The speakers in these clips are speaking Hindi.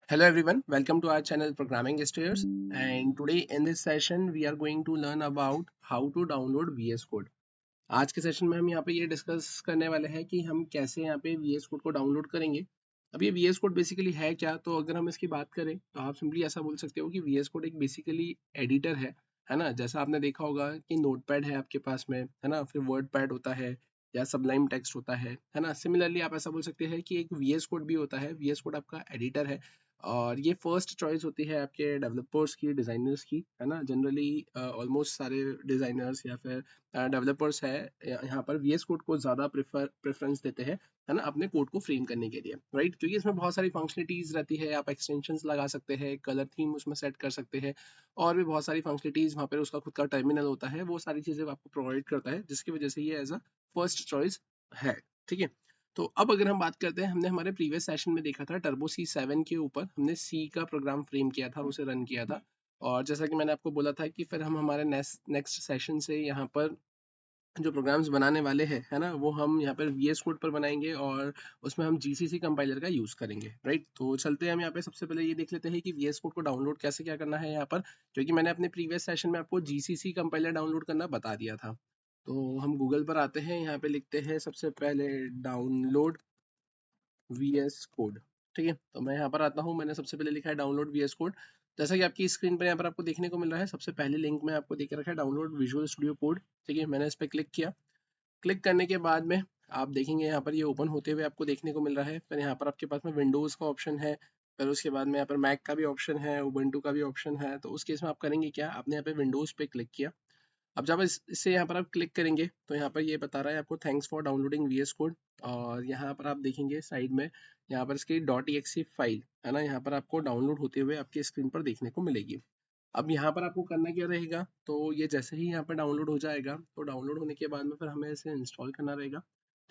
Hello everyone, welcome to our channel Programming Stairs, and today in this session we are going to learn about how to download VS Code। आज के सेशन में हम यहाँ पे ये डिस्कस करने वाले हैं कि हम कैसे यहाँ पे VS Code को डाउनलोड करेंगे। अब ये VS Code बेसिकली है क्या, तो अगर हम इसकी बात करें तो आप सिंपली ऐसा बोल सकते हो कि VS Code एक बेसिकली एडिटर है ना। जैसा आपने देखा होगा कि नोटपैड है आपके पास में, है ना, फिर वर्ड पैड होता है या सबलाइम टेक्स्ट होता है ना। सिमिलरली आप ऐसा बोल सकते हैं कि एक VS Code भी होता है। VS Code आपका एडिटर है और ये फर्स्ट चॉइस होती है आपके डेवलपर्स की, डिज़ाइनर्स की, है ना। जनरली ऑलमोस्ट सारे डिज़ाइनर्स या फिर डेवलपर्स है यहाँ पर VS कोड को ज़्यादा प्रेफरेंस देते हैं, है ना, अपने कोड को फ्रेम करने के लिए, राइट। क्योंकि इसमें बहुत सारी फंक्शनलिटीज़ रहती है, आप एक्सटेंशंस लगा सकते हैं, कलर थीम उसमें सेट कर सकते हैं और भी बहुत सारी फंक्शनलिटीज़। वहाँ पर उसका खुद का टर्मिनल होता है, वो सारी चीज़ें आपको प्रोवाइड करता है, जिसकी वजह से ये एज अ फर्स्ट चॉइस है, ठीक है। तो अब अगर हम बात करते हैं, हमने हमारे प्रीवियस सेशन में देखा था टर्बो C7 के ऊपर हमने सी का प्रोग्राम फ्रेम किया था और उसे रन किया था। और जैसा कि मैंने आपको बोला था कि फिर हम हमारे नेक्स्ट सेशन से यहाँ पर जो प्रोग्राम्स बनाने वाले हैं, है ना, वो हम यहाँ पर VS कोड पर बनाएंगे और उसमें हम GCC कंपाइलर का यूज़ करेंगे, राइट। तो चलते हैं हम यहाँ पे सबसे पहले ये देख लेते हैं कि VS कोड को डाउनलोड कैसे क्या करना है यहाँ पर, क्योंकि मैंने अपने प्रीवियस सेशन में आपको GCC कंपाइलर डाउनलोड करना बता दिया था। तो हम गूगल पर आते हैं, यहाँ पे लिखते हैं सबसे पहले डाउनलोड VS कोड, ठीक है। तो मैं यहाँ पर आता हूँ, मैंने सबसे पहले लिखा है डाउनलोड VS कोड। जैसा कि आपकी स्क्रीन पर यहाँ पर आपको देखने को मिल रहा है, सबसे पहले लिंक में आपको देख के रखा है डाउनलोड विजुअल स्टूडियो कोड, ठीक है। मैंने इस पर क्लिक किया। क्लिक करने के बाद में आप देखेंगे यहाँ पर ये ओपन होते हुए आपको देखने को मिल रहा है। फिर यहाँ पर आपके पास में विंडोज़ का ऑप्शन है, फिर उसके बाद में यहाँ पर मैक का भी ऑप्शन है, उबंटू का भी ऑप्शन है। तो उस केस में आप करेंगे क्या, आपने यहाँ पे विंडोज़ पे क्लिक किया। अब जब इससे यहाँ पर आप क्लिक करेंगे तो यहाँ पर ये बता रहा है आपको thanks for downloading VS code. और यहाँ पर आप देखेंगे साइड में यहाँ पर इसकी .exe फाइल है ना, यहाँ पर आपको डाउनलोड होते हुए आपकी स्क्रीन पर देखने को मिलेगी। अब यहाँ पर आपको करना क्या रहेगा, तो ये जैसे ही यहाँ पर डाउनलोड हो जाएगा तो डाउनलोड होने के बाद में फिर हमें इसे इंस्टॉल करना रहेगा,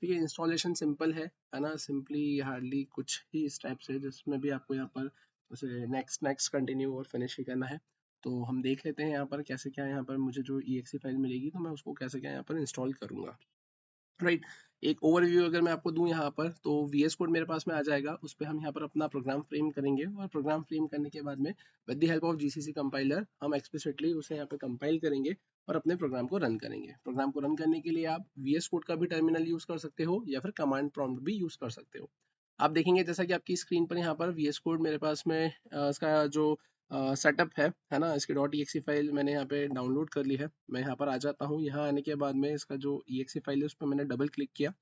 ठीक है। इंस्टॉलेशन सिंपल है ना, सिंपली हार्डली कुछ ही स्टेप्स है जिसमें भी आपको यहाँ पर उसे नेक्स्ट नेक्स्ट कंटिन्यू और फिनिश ही करना है। तो हम देख लेते हैं यहाँ पर कैसे क्या, यहाँ पर मुझे जो exe फाइल मिलेगी तो मैं उसको कैसे क्या यहाँ पर इंस्टॉल करूँगा, राइट। एक ओवरव्यू अगर मैं आपको दूं यहाँ पर, तो VS कोड मेरे पास में आ जाएगा, उस पर हम यहाँ पर अपना प्रोग्राम फ्रेम करेंगे और प्रोग्राम फ्रेम करने के बाद में with the help of GCC compiler हम एक्सप्लिसिटली उसे यहाँ पे कंपाइल करेंगे और अपने प्रोग्राम को रन करेंगे। प्रोग्राम को रन करने के लिए आप VS कोड का भी टर्मिनल यूज कर सकते हो या फिर कमांड प्रॉम्प्ट भी यूज कर सकते हो। आप देखेंगे जैसा कि आपकी स्क्रीन पर यहाँ पर VS कोड मेरे पास में इसका जो सेटअप है ना, इसकी .exe फाइल मैंने यहाँ पे डाउनलोड कर ली है। मैं यहाँ पर आ जाता हूँ, यहाँ आने के बाद में इसका जो exe फाइल है उस पर मैंने डबल क्लिक किया।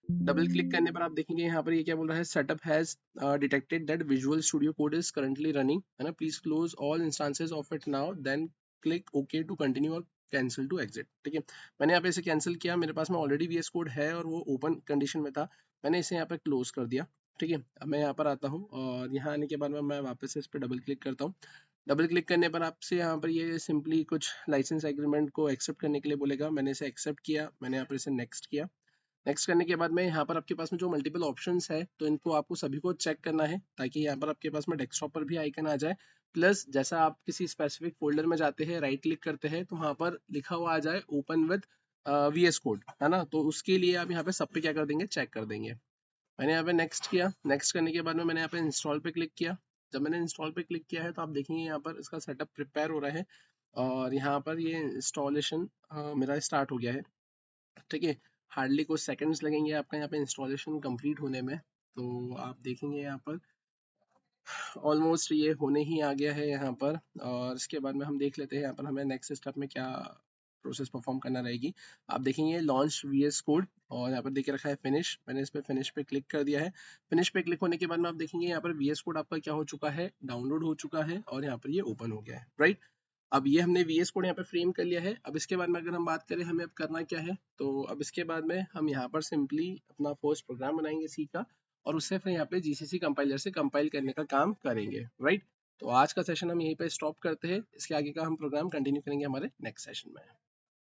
डबल क्लिक करने पर आप देखेंगे यहाँ पर ये क्या बोल रहा है, setup has detected that visual studio code is currently running, है ना, please close all instances of it now then click okay to continue और कैंसिल टू एग्जिट, ठीक है। मैंने यहाँ पे इसे कैंसिल किया, मेरे पास में ऑलरेडी VS कोड है और वो ओपन कंडीशन में था, मैंने इसे यहाँ पे क्लोज कर दिया, ठीक है। अब मैं यहाँ पर आता हूँ और यहाँ आने के बाद में मैं वापस से इस पर डबल क्लिक करता हूँ। डबल क्लिक करने पर आपसे यहाँ पर ये सिंपली कुछ लाइसेंस एग्रीमेंट को एक्सेप्ट करने के लिए बोलेगा। मैंने इसे एक्सेप्ट किया, मैंने यहाँ पर इसे नेक्स्ट किया। नेक्स्ट करने के बाद में यहाँ पर आपके पास में जो मल्टीपल ऑप्शंस है तो इनको आपको सभी को चेक करना है, ताकि यहाँ पर आपके पास में डेस्कटॉप पर भी आइकन आ जाए। प्लस जैसा आप किसी स्पेसिफिक फोल्डर में जाते हैं, राइट क्लिक करते हैं तो वहाँ पर लिखा हुआ आ जाए ओपन विद VS कोड, है ना। तो उसके लिए आप यहाँ पे सब पे क्या कर देंगे, चेक कर देंगे। मैंने यहाँ पे नेक्स्ट किया। नेक्स्ट करने के बाद में मैंने यहाँ पे इंस्टॉल पे क्लिक किया। जब मैंने इंस्टॉल पे क्लिक किया है तो आप देखेंगे यहाँ पर इसका सेटअप प्रिपेयर हो रहा है और यहाँ पर ये इंस्टॉलेशन मेरा स्टार्ट हो गया है, ठीक है। हार्डली कुछ सेकंड्स लगेंगे आपका यहाँ पे इंस्टॉलेशन कंप्लीट होने में। तो आप देखेंगे यहाँ पर ऑलमोस्ट ये होने ही आ गया है यहाँ पर। और इसके बाद में हम देख लेते हैं यहाँ पर हमें नेक्स्ट स्टेप में क्या प्रोसेस परफॉर्म करना रहेगी। आप देखेंगे लॉन्च VS कोड और यहाँ पर देख के रखा है फिनिश, मैंने इस पर फिनिश पे क्लिक कर दिया है। फिनिश पे क्लिक होने के बाद में आप देखेंगे यहाँ पर VS कोड आपका क्या हो चुका है, डाउनलोड हो चुका है और यहाँ पर ये ओपन हो गया है, राइट। अब ये हमने VS कोड यहाँ पे फ्रेम कर लिया है। अब इसके बाद में अगर हम बात करें हमें अब करना क्या है, तो अब इसके बाद में हम यहाँ पर सिंपली अपना फर्स्ट प्रोग्राम बनाएंगे सी का और उससे फिर यहाँ पे GCC कंपाइलर से कंपाइल करने का काम करेंगे, राइट। तो आज का सेशन हम यहीं पे स्टॉप करते हैं, इसके आगे का हम प्रोग्राम कंटिन्यू करेंगे हमारे नेक्स्ट सेशन में।